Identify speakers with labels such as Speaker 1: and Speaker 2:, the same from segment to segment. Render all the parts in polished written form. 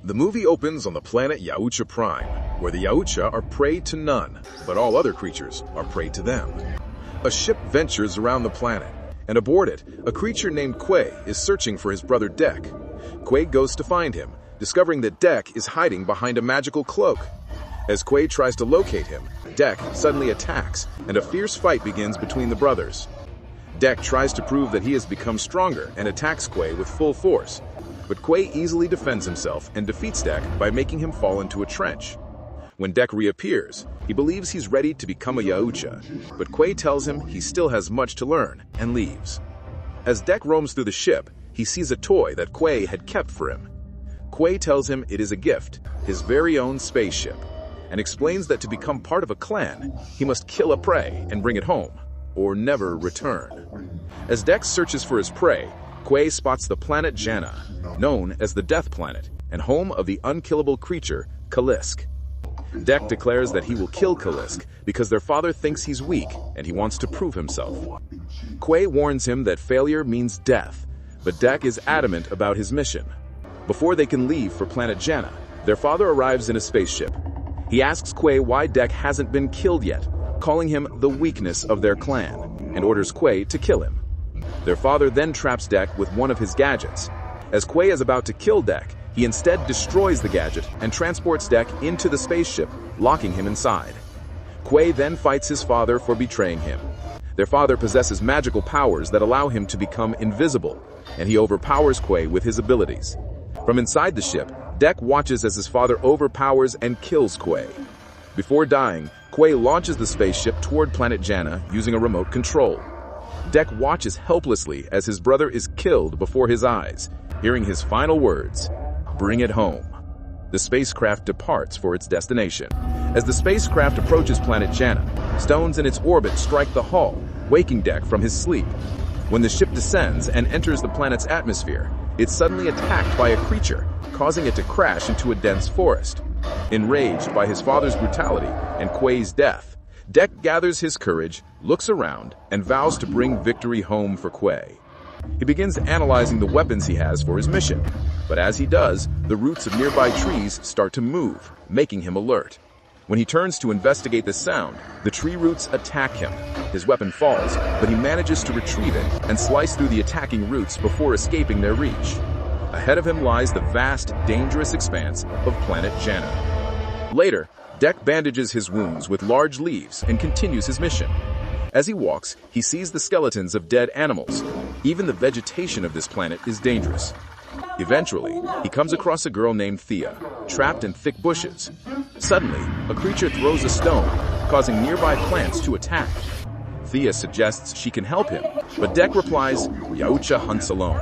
Speaker 1: The movie opens on the planet Yautja Prime, where the Yautja are prey to none, but all other creatures are prey to them. A ship ventures around the planet, and aboard it, a creature named Quay is searching for his brother Dek. Quay goes to find him, discovering that Dek is hiding behind a magical cloak. As Quay tries to locate him, Dek suddenly attacks, and a fierce fight begins between the brothers. Dek tries to prove that he has become stronger and attacks Quay with full force, but Quay easily defends himself and defeats Dek by making him fall into a trench. When Dek reappears, he believes he's ready to become a Yautja, but Quay tells him he still has much to learn and leaves. As Dek roams through the ship, he sees a toy that Quay had kept for him. Quay tells him it is a gift, his very own spaceship, and explains that to become part of a clan, he must kill a prey and bring it home, or never return. As Dek searches for his prey, Quay spots the planet Janna, known as the Death Planet, and home of the unkillable creature, Kalisk. Dek declares that he will kill Kalisk because their father thinks he's weak and he wants to prove himself. Quay warns him that failure means death, but Dek is adamant about his mission. Before they can leave for planet Janna, their father arrives in a spaceship. He asks Quay why Dek hasn't been killed yet, calling him the weakness of their clan, and orders Quay to kill him. Their father then traps Dek with one of his gadgets. As Quay is about to kill Dek, he instead destroys the gadget and transports Dek into the spaceship, locking him inside. Quay then fights his father for betraying him. Their father possesses magical powers that allow him to become invisible, and he overpowers Quay with his abilities. From inside the ship, Dek watches as his father overpowers and kills Quay. Before dying, Quay launches the spaceship toward planet Janna using a remote control. Dek watches helplessly as his brother is killed before his eyes, hearing his final words, "Bring it home." The spacecraft departs for its destination. As the spacecraft approaches planet Janna, stones in its orbit strike the hull, waking Dek from his sleep. When the ship descends and enters the planet's atmosphere, it's suddenly attacked by a creature, causing it to crash into a dense forest. Enraged by his father's brutality and Quay's death, Dek gathers his courage, looks around, and vows to bring victory home for Quay. He begins analyzing the weapons he has for his mission, but as he does, the roots of nearby trees start to move, making him alert. When he turns to investigate the sound, the tree roots attack him. His weapon falls, but he manages to retrieve it and slice through the attacking roots before escaping their reach. Ahead of him lies the vast, dangerous expanse of planet Janna. Later, Dek bandages his wounds with large leaves and continues his mission. As he walks, he sees the skeletons of dead animals. Even the vegetation of this planet is dangerous. Eventually, he comes across a girl named Thea, trapped in thick bushes. Suddenly, a creature throws a stone, causing nearby plants to attack. Thea suggests she can help him, but Dek replies, "Yautja hunts alone,"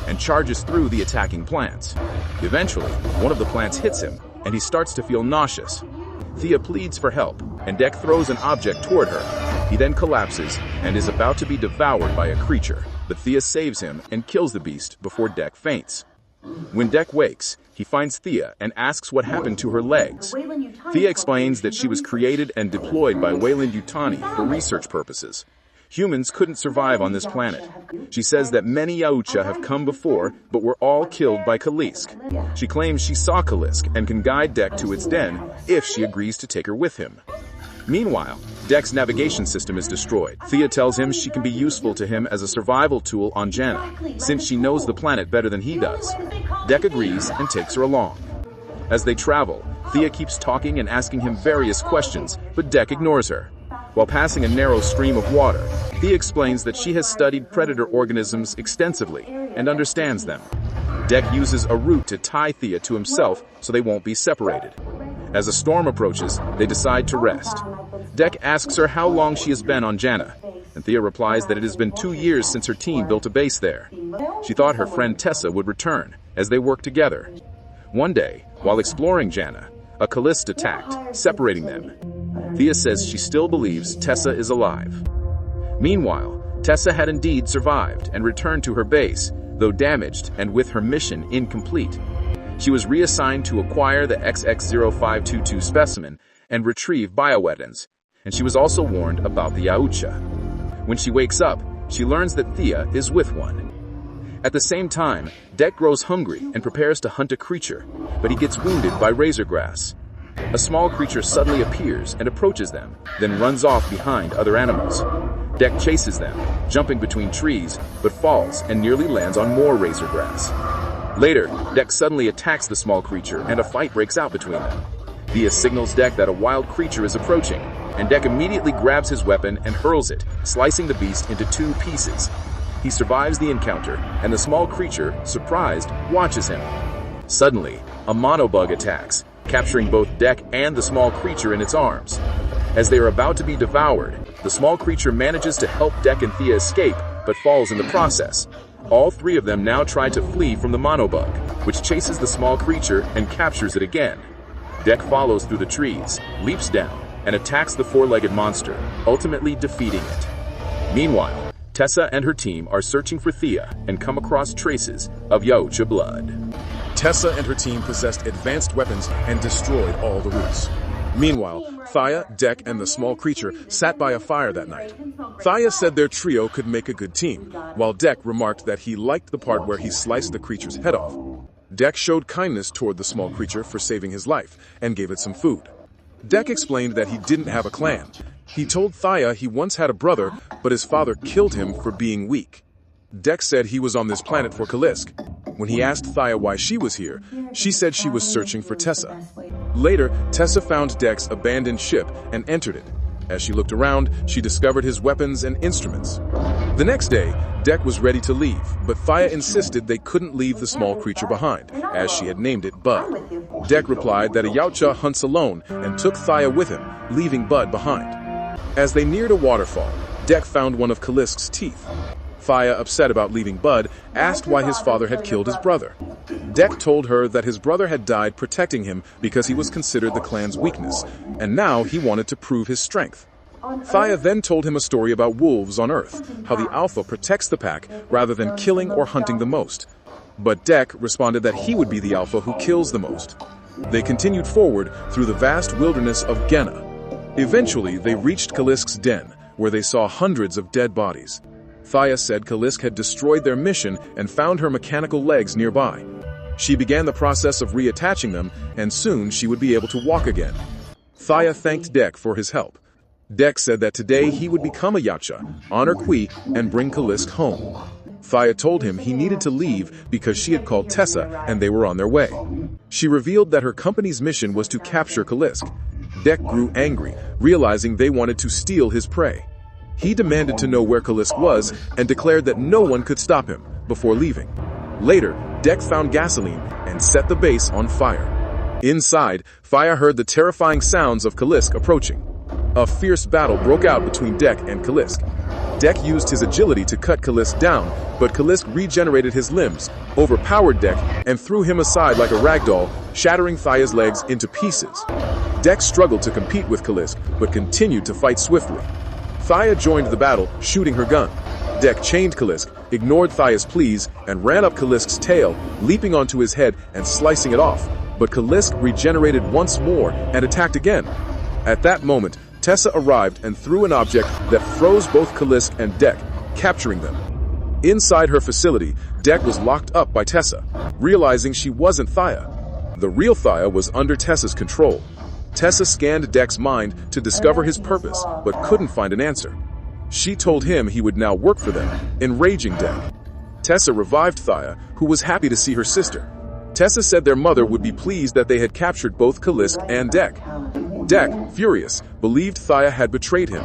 Speaker 1: and charges through the attacking plants. Eventually, one of the plants hits him, and he starts to feel nauseous. Thea pleads for help, and Dek throws an object toward her. He then collapses and is about to be devoured by a creature, but Thea saves him and kills the beast before Dek faints. When Dek wakes, he finds Thea and asks what happened to her legs. Thea explains that she was created and deployed by Weyland-Yutani for research purposes. Humans couldn't survive on this planet. She says that many Yautja have come before, but were all killed by Kalisk. She claims she saw Kalisk and can guide Dek to its den if she agrees to take her with him. Meanwhile, Dek's navigation system is destroyed. Thea tells him she can be useful to him as a survival tool on Janna, since she knows the planet better than he does. Dek agrees and takes her along. As they travel, Thea keeps talking and asking him various questions, but Dek ignores her. While passing a narrow stream of water, Thea explains that she has studied predator organisms extensively and understands them. Dek uses a root to tie Thea to himself so they won't be separated. As a storm approaches, they decide to rest. Dek asks her how long she has been on Janna, and Thea replies that it has been 2 years since her team built a base there. She thought her friend Tessa would return, as they worked together. One day, while exploring Janna, a Kalisk attacked, separating them. Thea says she still believes Tessa is alive. Meanwhile, Tessa had indeed survived and returned to her base, though damaged and with her mission incomplete. She was reassigned to acquire the XX0522 specimen and retrieve bioweapons, and she was also warned about the Yautja. When she wakes up, she learns that Thea is with one.
Speaker 2: At the same time, Dek grows hungry and prepares to hunt a creature, but he gets wounded by razor grass. A small creature suddenly appears and approaches them, then runs off behind other animals. Dek chases them, jumping between trees, but falls and nearly lands on more razor grass. Later, Dek suddenly attacks the small creature and a fight breaks out between them. Thea signals Dek that a wild creature is approaching, and Dek immediately grabs his weapon and hurls it, slicing the beast into 2 pieces. He survives the encounter, and the small creature, surprised, watches him. Suddenly, a monobug attacks, capturing both Dek and the small creature in its arms. As they are about to be devoured, the small creature manages to help Dek and Thea escape, but falls in the process. All 3 of them now try to flee from the monobug, which chases the small creature and captures it again. Dek follows through the trees, leaps down, and attacks the 4-legged monster, ultimately defeating it. Meanwhile, Tessa and her team are searching for Thea and come across traces of Yautja blood.
Speaker 1: Tessa and her team possessed advanced weapons and destroyed all the roots. Meanwhile, Thea, Dek, and the small creature sat by a fire that night. Thea said their trio could make a good team, while Dek remarked that he liked the part where he sliced the creature's head off. Dek showed kindness toward the small creature for saving his life and gave it some food. Dek explained that he didn't have a clan. He told Thea he once had a brother, but his father killed him for being weak. Dek said he was on this planet for Kalisk. When he asked Thea why she was here, she said she was searching for Tessa. Later, Tessa found Dek's abandoned ship and entered it. As she looked around, she discovered his weapons and instruments. The next day, Dek was ready to leave, but Thea insisted they couldn't leave the small creature behind, as she had named it Bud. Dek replied that a Yautja hunts alone and took Thea with him, leaving Bud behind. As they neared a waterfall, Dek found one of Kalisk's teeth. Thea, upset about leaving Bud, asked why his father had killed his brother. Dek told her that his brother had died protecting him because he was considered the clan's weakness, and now he wanted to prove his strength. Thea then told him a story about wolves on Earth, how the alpha protects the pack rather than killing or hunting the most. But Dek responded that he would be the alpha who kills the most. They continued forward through the vast wilderness of Genna. Eventually, they reached Kalisk's den, where they saw hundreds of dead bodies. Thea said Kalisk had destroyed their mission and found her mechanical legs nearby. She began the process of reattaching them, and soon she would be able to walk again. Thea thanked Dek for his help. Dek said that today he would become a Yautja, honor Kui, and bring Kalisk home. Thea told him he needed to leave because she had called Tessa and they were on their way. She revealed that her company's mission was to capture Kalisk. Dek grew angry, realizing they wanted to steal his prey. He demanded to know where Kalisk was and declared that no one could stop him before leaving. Later, Dek found gasoline and set the base on fire. Inside, Thea heard the terrifying sounds of Kalisk approaching. A fierce battle broke out between Dek and Kalisk. Dek used his agility to cut Kalisk down, but Kalisk regenerated his limbs, overpowered Dek, and threw him aside like a ragdoll, shattering Thea's legs into pieces. Dek struggled to compete with Kalisk, but continued to fight swiftly. Thea joined the battle, shooting her gun. Dek chained Kalisk, ignored Thea's pleas, and ran up Kalisk's tail, leaping onto his head and slicing it off. But Kalisk regenerated once more and attacked again. At that moment, Tessa arrived and threw an object that froze both Kalisk and Dek, capturing them. Inside her facility, Dek was locked up by Tessa, realizing she wasn't Thea. The real Thea was under Tessa's control. Tessa scanned Dek's mind to discover his purpose, but couldn't find an answer. She told him he would now work for them, enraging Dek. Tessa revived Thea, who was happy to see her sister. Tessa said their mother would be pleased that they had captured both Kalisk and Dek. Dek, furious, believed Thea had betrayed him.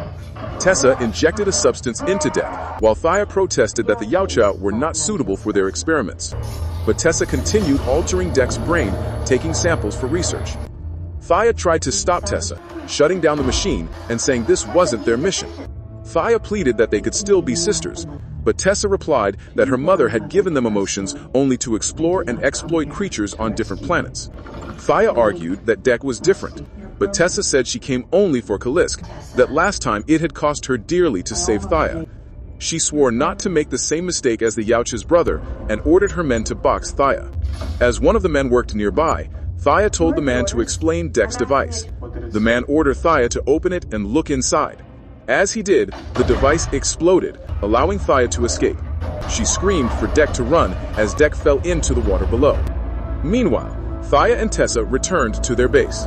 Speaker 1: Tessa injected a substance into Dek, while Thea protested that the Yautja were not suitable for their experiments. But Tessa continued altering Dek's brain, taking samples for research. Thea tried to stop Tessa, shutting down the machine and saying this wasn't their mission. Thea pleaded that they could still be sisters, but Tessa replied that her mother had given them emotions only to explore and exploit creatures on different planets. Thea argued that Dek was different, but Tessa said she came only for Kalisk, that last time it had cost her dearly to save Thea. She swore not to make the same mistake as the Yautja's brother and ordered her men to box Thea. As one of the men worked nearby, Thea told the man to explain Dek's device. The man ordered Thea to open it and look inside. As he did, the device exploded, allowing Thea to escape. She screamed for Deck to run as Deck fell into the water below. Meanwhile, Thaya and Tessa returned to their base.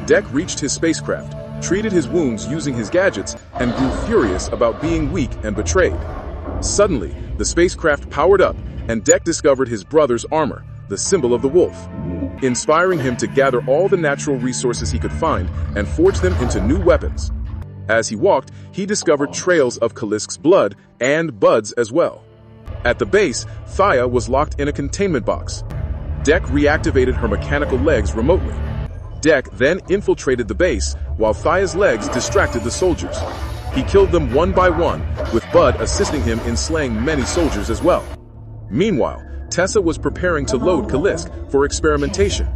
Speaker 1: Deck reached his spacecraft, treated his wounds using his gadgets, and grew furious about being weak and betrayed. Suddenly, the spacecraft powered up, and Deck discovered his brother's armor, the symbol of the wolf, inspiring him to gather all the natural resources he could find and forge them into new weapons. As he walked, he discovered trails of Kalisk's blood and Bud's as well. At the base, Thaya was locked in a containment box. Deck reactivated her mechanical legs remotely. Deck then infiltrated the base, while Thaya's legs distracted the soldiers. He killed them one by one, with Bud assisting him in slaying many soldiers as well. Meanwhile, Tessa was preparing to load Kalisk for experimentation,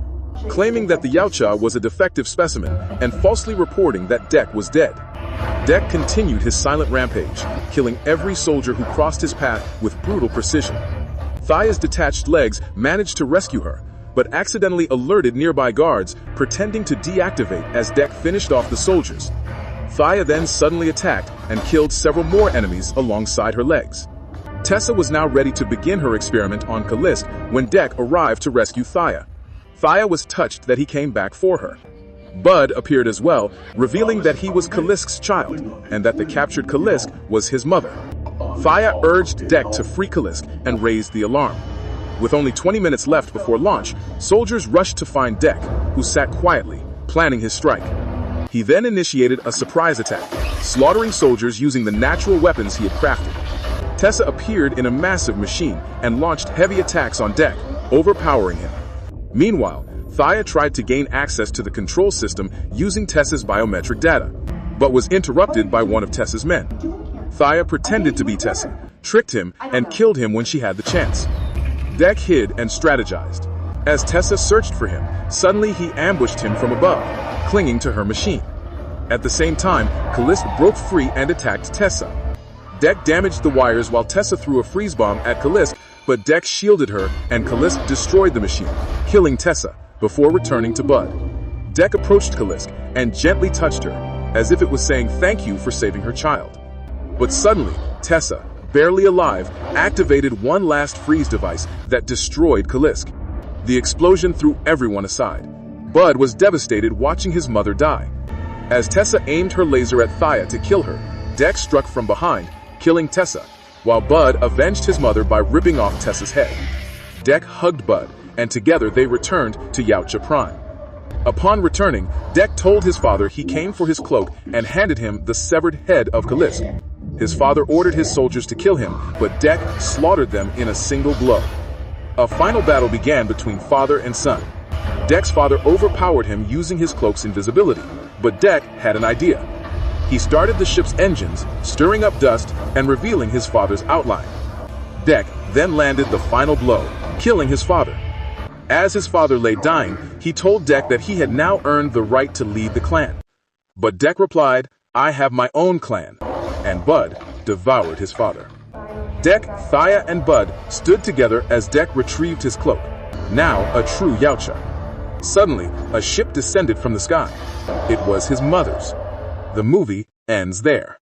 Speaker 1: claiming that the Yautja was a defective specimen and falsely reporting that Deck was dead. Deck continued his silent rampage, killing every soldier who crossed his path with brutal precision. Thaya's detached legs managed to rescue her, but accidentally alerted nearby guards, pretending to deactivate as Deck finished off the soldiers. Thaya then suddenly attacked and killed several more enemies alongside her legs. Tessa was now ready to begin her experiment on Kalisk when Deck arrived to rescue Thaya. Thaya was touched that he came back for her. Bud appeared as well, revealing that he was Kalisk's child, and that the captured Kalisk was his mother. Thaya urged Deck to free Kalisk and raised the alarm. With only 20 minutes left before launch, soldiers rushed to find Deck, who sat quietly, planning his strike. He then initiated a surprise attack, slaughtering soldiers using the natural weapons he had crafted. Tessa appeared in a massive machine and launched heavy attacks on Deck, overpowering him. Meanwhile, Thaya tried to gain access to the control system using Tessa's biometric data, but was interrupted by one of Tessa's men. Thaya pretended to be Tessa, tricked him, and killed him when she had the chance. Deck hid and strategized. As Tessa searched for him, suddenly he ambushed him from above, clinging to her machine. At the same time, Kalisk broke free and attacked Tessa. Deck damaged the wires while Tessa threw a freeze bomb at Kalisk, but Deck shielded her and Kalisk destroyed the machine, killing Tessa, before returning to Bud. Deck approached Kalisk and gently touched her, as if it was saying thank you for saving her child. But suddenly, Tessa, barely alive, activated one last freeze device that destroyed Kalisk. The explosion threw everyone aside. Bud was devastated watching his mother die. As Tessa aimed her laser at Thaya to kill her, Deck struck from behind, killing Tessa, while Bud avenged his mother by ripping off Tessa's head. Deck hugged Bud, and together they returned to Yautja Prime. Upon returning, Deck told his father he came for his cloak and handed him the severed head of Kalisk. His father ordered his soldiers to kill him, but Deck slaughtered them in a single blow. A final battle began between father and son. Deck's father overpowered him using his cloak's invisibility, but Deck had an idea. He started the ship's engines, stirring up dust and revealing his father's outline. Deck then landed the final blow, killing his father. As his father lay dying, he told Deck that he had now earned the right to lead the clan. But Deck replied, "I have my own clan," and Bud devoured his father. Deck, Thaya, and Bud stood together as Deck retrieved his cloak, now a true Yautja. Suddenly, a ship descended from the sky. It was his mother's. The movie ends there.